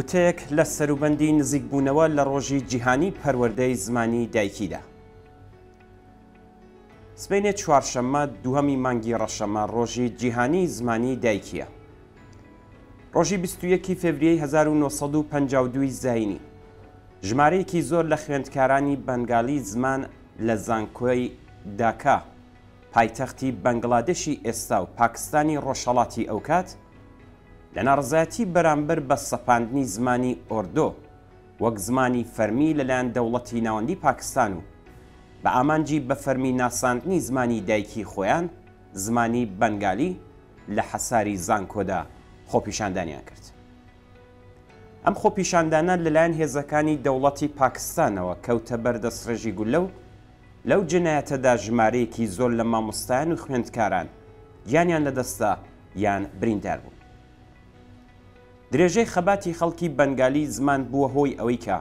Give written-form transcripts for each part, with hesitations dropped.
وتەیەک لە سەروبەندی نزیکبوونەوە لە ڕۆژی جیهانی پەروەردەی زمانی دایکیدا. سبەینێ چوارشەممە دووهەمی مانگی ڕەشەمە ڕۆژی جیهانی زمانی دایکیە. ڕۆژی 21 فێڤریەی 1952 زاینی ژمارەیەکی زۆر لە خوێندکارانی بەنگالی زمان لە زانکۆی داکا پایتەختی بەنگڵادێشی ئێستا و پاکستانی ڕۆژهەڵاتی ئەو کات لە ناڕزایەتی بەرامبەر بە سەپاندنی زمانی ئۆردۆ وەک زمانی فەرمی لەلایەن دەوڵەتی ناوەندی پاکستان و بە ئامانجی بە فەرمی ناساندنی زمانی دایکی خۆیان زمانی بەنگالی لە حەساری زانکۆدا خۆپیشاندانیان کرد. ئەم خۆپیشاندانە لەلایەن هێزەکانی دەوڵەتی پاکستانەوە کەوتە بەردەستڕێژی گولە و لەو جنایەتەدا ژمارەیەکی زۆر لە مامۆستایان و خوێندکاران گیانیان لەدەستا یان بریندار بوون. درێژەی خەباتی خەڵکی بەنگالی زمان بووە هۆی ئەوەی کە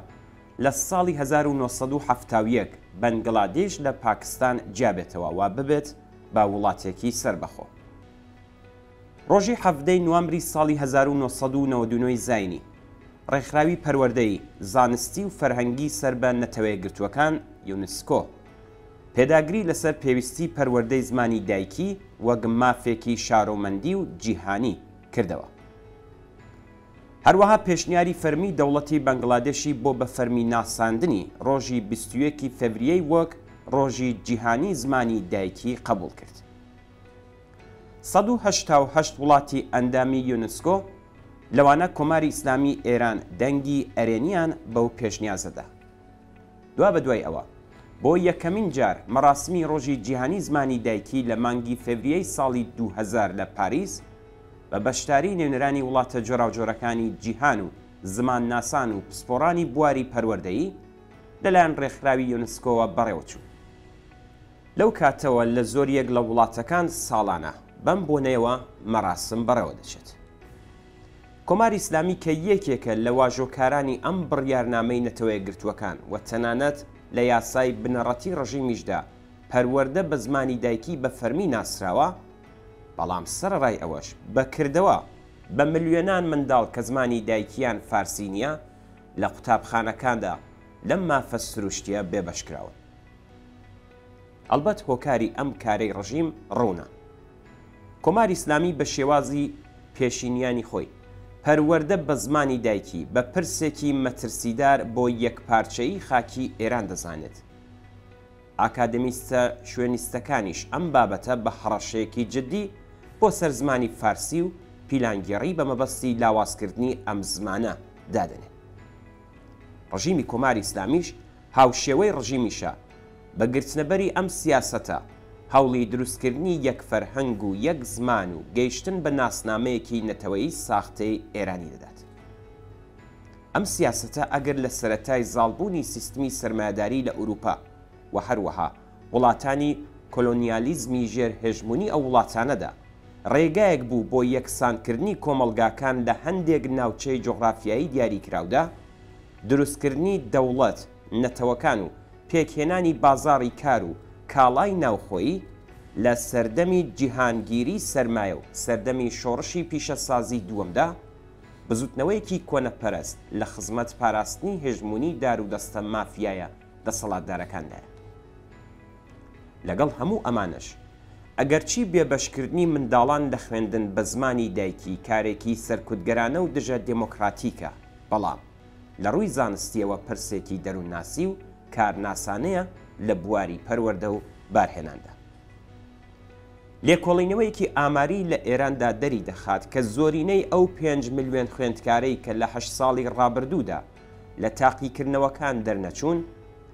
لە ساڵی 1970 بەنگڵادێش لە پاکستان جیابێتەوە وا ببێت با وڵاتێکی سربەخۆ. ڕۆژی 17 نوامبری ساڵی 1999 زاینی ڕێکخراوی پەروەردەی زانستی و فەرهەنگی سەر بە نەتەوەیەکگرتووەکان یونسکۆ پێداگری لەسەر پێویستی پەروەردەی زمانی دایکی وەک مافێکی شارۆمەندی و جیهانی کردەوە. هەروەها پێشنیاری فەرمی دەوڵەتی بەنگڵادێشی بۆ بە فەرمی ناساندنی ڕۆژی 21 فێڤریەی وەک ڕۆژی جیهانی زمانی دایکی قبول کرد. 188 وڵاتی ئەندامی یونسکۆ لەوانە کۆماری ئیسلامی ئێران دەنگی ئەرێنیان بەو پێشنیازەدا. دوا بە دوای ئەوە بۆ یەکەمین جار مەراسمی ڕۆژی جیهانی زمانی دایکی لە مانگی فێڤریەی ساڵی 2000 لە پاریس بە بەشداری نوێنەرانی وڵاتە جۆراوجۆرەکانی جیهان و زمان ناسان و پسپۆڕانی بواری پەروەردەیی لەلایەن ڕێکخراوی یونسکۆوە بەڕێوەچوو. لەو کاتەوە لە زۆریەک لە وڵاتەکان ساڵانە بەم بۆنەوە مەراسم بەڕێوە دەچێت. کۆماری ئیسلامی کە یەکێکە لە واژۆکارانی ئەم بڕیارنامەی نەتەوەیەکگرتووەکان و تەنانەت لە یاسای بنەڕەتی ڕژیمیشدا پەروەردە بە زمانی دایکی بە فەرمی ناسراوە، بەڵام سەرڕای ئەوەش بەکردەوە بە ملیۆنان منداڵ کە زمانی دایکیان فارسی نییە لە قوتابخانەکاندا لەم مافە سروشتیە بێبەشکراوە. ئەلبەت هۆکاری ئەم کارەی ڕژیم ڕوونە. کۆماری ئیسلامی بە شێوازی پێشینیانی خۆی پەروەردە بە زمانی دایکی بە پرسێکی مەترسیدار بۆ یەکپارچەیی خاکی ئێران دەزانێت. ئاکادمیستە شوێنیستەکانیش ئەم بابەتە بە هەڕەشەیەکی جددی بۆ سەر زمانی فارسی و پیلانگێڕی بە مەبەستی لاوازکردنی ئەم زمانە دادەنێت. ڕژیمی کۆماری ئیسلامیش هاوشێوەی ڕژیمیشە بە گرتنەبەری ئەم سیاسەتە هەوڵی دروستکردنی یەک فەرهەنگ و یەک زمان و گەیشتن بە ناسنامەیەکی نەتەوەیی ساختەی ئێرانی دەدات. ئەم سیاسەتە ئەگەر لە سەرەتای زاڵبوونی سیستمی سەرمایه‌داری لە ئوروپا و هەروەها وڵاتانی کۆلۆنیالیزمی ژێر هێژمونی ئەو وڵاتانەدا ڕێگایەک بوو بۆ یەکسانکردنی کۆمەڵگاکان لە هەندێک ناوچەی جۆغرافیایی دیاریکراودا، دروستکردنی دەوڵەت نەتەوەکان و پێکهێنانی بازاڕی کار و کاڵای ناوخۆیی لە سەردەمی جیهانگیری سەرمایە و سەردەمی شۆڕشی پیشەسازی دووەمدا بزوتنەوەیەکی کۆنەپەرست لە خزمەت پاراستنی هێژمونی دار و دەستە مافیایە دەسەڵاتدارەکاندایە. لەگەڵ هەموو ئەمانش ئەگەرچی بێبەشکردنی منداڵان لە خوێندن بە زمانی دایکی کارێکی سەرکوتگەرانە و دژە دموکراتیکە، بەڵام لە ڕووی زانستیەوە پرسێکی دەروونناسی و کارناسانەیە لە بواری پەروەردە و بارهێناندا. لێکۆڵینەوەیەکی ئاماری لە ئێراندا دەری دەخات کە زۆرینەی ئەو 5 ملیۆن خوێندکارەی کە لە 8 ساڵی ڕابردوودا لە تاقیکردنەوەکان دەرنەچوون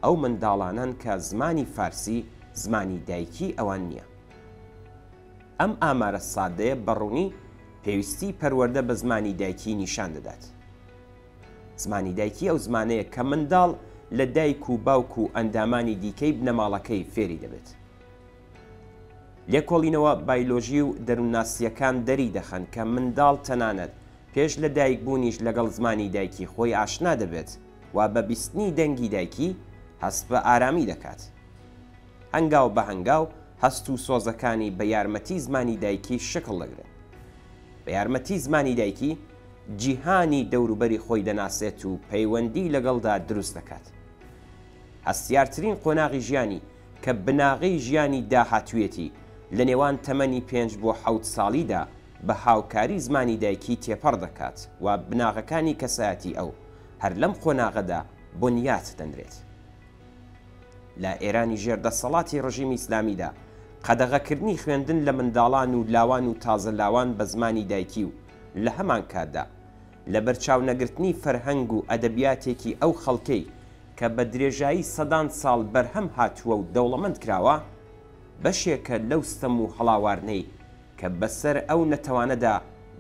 ئەو منداڵانان کە زمانی فارسی زمانی دایکی ئەوان نییە. ئەم ئامارە سادەیە بەڕوونی پێویستی پەروەردە بە زمانی دایکی نیشان دەدات. زمانی دایکی ئەو زمانەیە کە منداڵ لە دایک و باوک و ئەندامانی دیکەی بنەماڵەکەی فێری دەبێت. لێکۆڵینەوە بایۆلۆژی و دەروونناسیەکان دەری دەخەن کە منداڵ تەنانەت پێش لە دایکبوونیش لەگەڵ زمانی دایکی خۆی ئاشنا دەبێت و بە بیستنی دەنگی دایکی هەست بە ئارامی دەکات. هەنگاو بە هەنگاو هەست و سۆزەکانی بە یارمەتی زمانی دایکی شکڵ دەگرێت. بە یارمەتی زمانی دایکی جیهانی دەوروبەری خۆی دەناسێت و پەیوەندی لەگەڵدا دروست دەکات. هەستیارترین قۆناغی ژیانی کە بناغی ژیانی داهاتوێتی لە نێوان تەمەنی 5 بۆ 7 ساڵیدا بە هاوکاری زمانی دایکی تێپەڕ دەکات و بناغەکانی کەسایەتی ئەو هەر لەم قۆناغەدا بنیات دەنرێت. لە ئێرانی ژێردەسەڵاتی ڕژیمی ئیسلامیدا قەدەغەکردنی خوێندن لە منداڵان و لاوان و تازە لاوان بە زمانی دایکی و لە هەمان کاتدا لە بەرچاو نەگرتنی فەرهەنگ و ئەدەبیاتێکی ئەو خەڵکەی کە بە درێژایی سەدان ساڵ بەرهەم هاتووە و دەوڵەمەند کراوە بەشێکە لەو ستەم و هەڵاوارنەی کە بەسەر ئەو نەتەوانەدا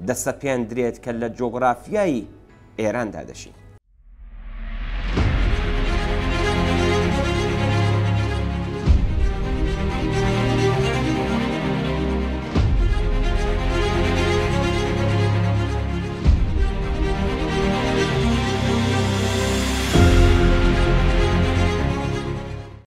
دەسەپێندرێت کە لە جۆگرافیایی ئێراندا دەشین.